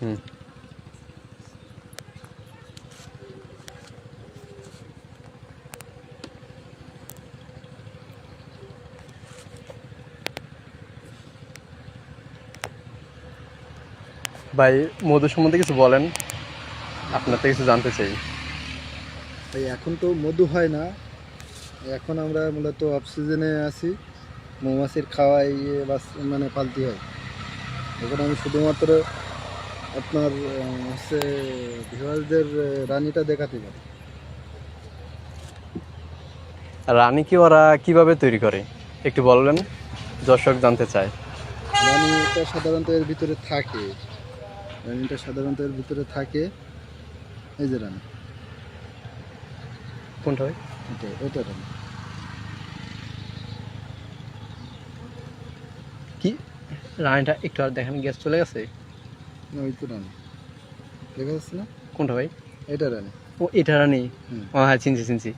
হুম। ভাই মধু সম্বন্ধে কিছু বলেন, আপনার থেকে কিছু জানতে চাই। তাই এখন তো মধু হয় না, এখন আমরা মূলত অফ সিজনে আছি, মৌমাছির খাওয়াই মানে পালতি হয়। এখন আমি শুধুমাত্র আপনার হচ্ছে ভিউয়ারদের রানীটা দেখাতে পারি। রানী কি ওরা কিভাবে তৈরি করে একটু বলবেন, দর্শক জানতে চায়। রানীটা সাধারণত এর ভিতরে থাকে, এই যে রানী, কোনটা ভাই? এটা রানী। কি রানীটা একটু আর দেখেন, গ্যাস চলে গেছে। ওই তো রানী দেখা যাচ্ছে না? কোনটা ভাই? এটা রানী। ও এটা রানী। হুম। ও হ্যাঁ, চিনছি।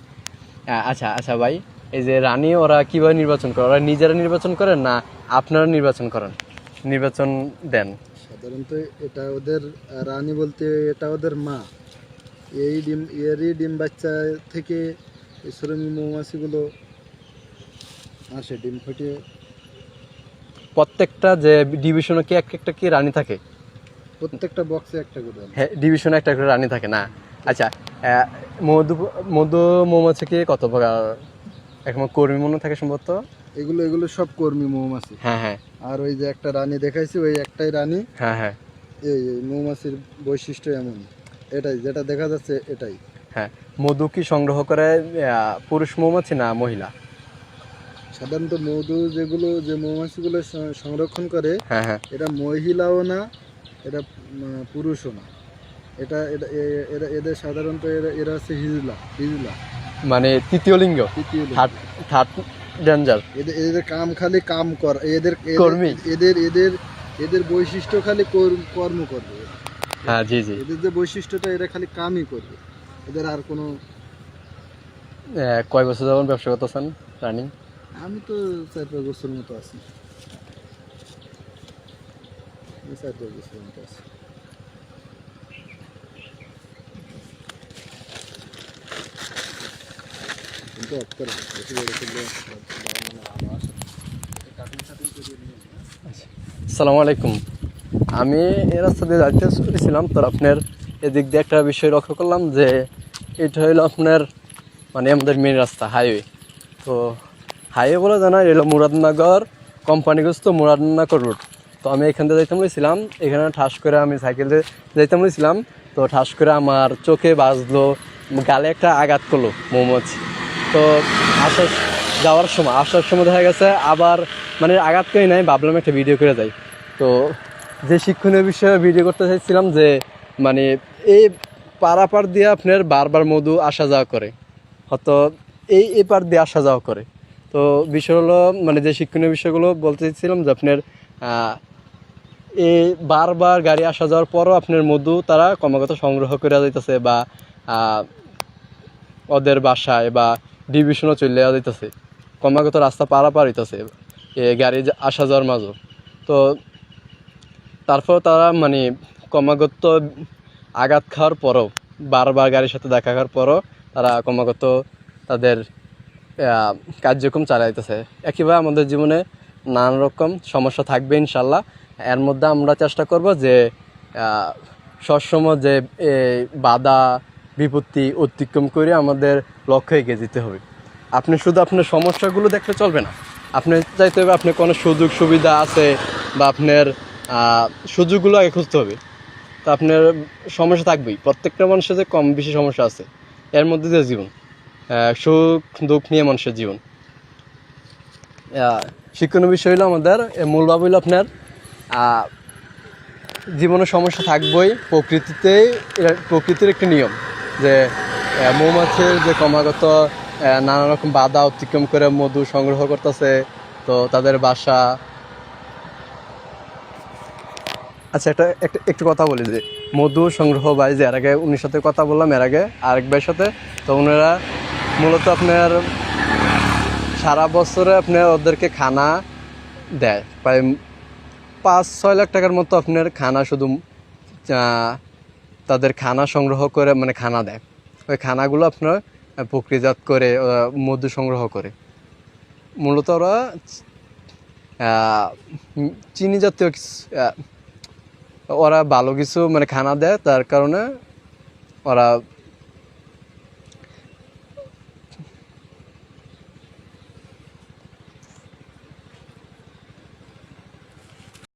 আচ্ছা আচ্ছা ভাই, এই যে রানী ওরা কিভাবে নির্বাচন করে? ওরা নিজেরা নির্বাচন করেন না আপনারা নির্বাচন করেন, নির্বাচন দেন? সাধারণত এটা ওদের রানী বলতে এটা ওদের মা। এরই ডিম বাচ্চা থেকে এই শ্রমিক মৌমাছিগুলো আসে, ডিম ফুটিয়ে। প্রত্যেকটা যে ডিভিশনে কি একটা কি রানী থাকে? প্রত্যেকটা বক্সে একটা করে রানী। হ্যাঁ, ডিভিশনে একটা করে রানী থাকে না? আচ্ছা, মধু মধু মৌমাছি কি কত প্রকার? এখন কর্মী মনে থাকে সম্ভবত। এগুলো সব কর্মী মৌমাছি। হ্যাঁ। আর ওই যে একটা রানী দেখাইছি, ওই একটাই রানী। হ্যাঁ। এই মৌমাছির বৈশিষ্ট্য এমন, এটাই যেটা দেখা যাচ্ছে এটাই। হ্যাঁ, মধু কি সংগ্রহ করে পুরুষ মৌমাছি না মহিলা? সাধারণত মধু যে মৌমাছিগুলো সংরক্ষণ করে, হ্যাঁ। এটা মহিলাও না, এটা পুরুষও না। এটা এদের সাধারণত এরা হচ্ছে হিজলা মানে তৃতীয় লিঙ্গ, তৃতীয় লিঙ্গ। Third danger. এদের কাম খালি কাম কর, কর্মী। এদের বৈশিষ্ট্য খালি কর্ম করবে। হ্যাঁ, জি। এদের যে বৈশিষ্ট্যটা, এরা খালি কামই করবে, এদের আর কোনো। কয় বছর যাবেন ব্যবসা করতেছেন রানিং? আমি তো 4-5 বছর মতো আছি, 4-5 বছর মতো আছি। কিন্তু আপনার বেশি বড় করলে আসসালামু আলাইকুম। আমি এই রাস্তা দিয়ে যাইতেছিলাম, তো আপনার এদিক দিয়ে একটা বিষয় লক্ষ্য করলাম যে এটা হলো আপনার মানে আমাদের মেন রাস্তা, হাইওয়ে। তো হাইওয়ে বলে জানা এলো মুরাদনগর কোম্পানিগঞ্জ তো মুরাদনগর রোড। তো আমি এখান থেকে যাইতাম বলেছিলাম, এখানে ঠাস করে আমি সাইকেলে যাইতাম বলেছিলাম, তো ঠাস করে আমার চোখে বাজলো, গালে একটা আঘাত করলো মৌমাছি। তো আসার সময় দেখা গেছে আবার মানে আঘাত করে নাই, ভাবলাম একটা ভিডিও করে যাই। তো যে শিক্ষণীয় বিষয়ে ভিডিও করতে চাইছিলাম যে মানে এই পারাপার দিয়ে আপনার বারবার মধু আসা যাওয়া করে, হয়তো এই পার দিয়ে আসা যাওয়া করে। তো বিষয় হলো মানে যে শিক্ষণীয় বিষয়গুলো বলতে চাইছিলাম যে আপনার এই বারবার গাড়ি আসা যাওয়ার পরও আপনার মধু তারা ক্রমাগত সংগ্রহ করে যাইতেছে, বা ওদের বাসায় বা ডিভিশনও চলে যাইতেছে, ক্রমাগত রাস্তা পারাপার হইতেছে গাড়ি আসা যাওয়ার মাঝে। তো তারপর তারা মানে ক্রমাগত আঘাত খাওয়ার পরও, বারবার গাড়ির সাথে দেখা করার পরও তারা ক্রমাগত তাদের কার্যক্রম চালাইতেছে। একইভাবে আমাদের জীবনে নানান রকম সমস্যা থাকবে ইনশাল্লাহ। এর মধ্যে আমরা চেষ্টা করব যে সবসময় যে বাধা বিপত্তি অতিক্রম করে আমাদের লক্ষ্যে এগিয়ে যেতে হবে। আপনি শুধু আপনার সমস্যাগুলো দেখলে চলবে না, আপনি চাইতে হবে আপনার কোনো সুযোগ সুবিধা আছে বা আপনার সুযোগগুলো আগে খুঁজতে হবে। তো আপনার সমস্যা থাকবেই, প্রত্যেকটা মানুষের যে কম বেশি সমস্যা আছে, এর মধ্যে যে জীবন, সুখ দুঃখ নিয়ে মানুষের জীবন। শিক্ষণীয় বিষয় হলো আমাদের মূল ভাব হইল আপনার জীবনে সমস্যা থাকবেই, প্রকৃতির একটি নিয়ম যে মৌমাছির যে ক্রমাগত নানা রকম বাধা অতিক্রম করে মধু সংগ্রহ করতেছে, তো তাদের বাসা। আচ্ছা, একটু কথা বলি যে মধু সংগ্রহ ভাই, যে এর আগে উনির সাথে কথা বললাম, এর আগে আরেক ভাইয়ের সাথে। তো ওনারা মূলত আপনার সারা বছরে আপনার ওদেরকে খানা দেয়, প্রায় 5-6 লাখ টাকার মতো আপনার খানা শুধু তাদের খানা সংগ্রহ করে মানে খানা দেয়। ওই খানাগুলো আপনার প্রক্রিয়াজাত করে মধু সংগ্রহ করে। মূলত ওরা চিনি জাতীয় ওরা ভালো কিছু মানে খানা দেয়, তার কারণে ওরা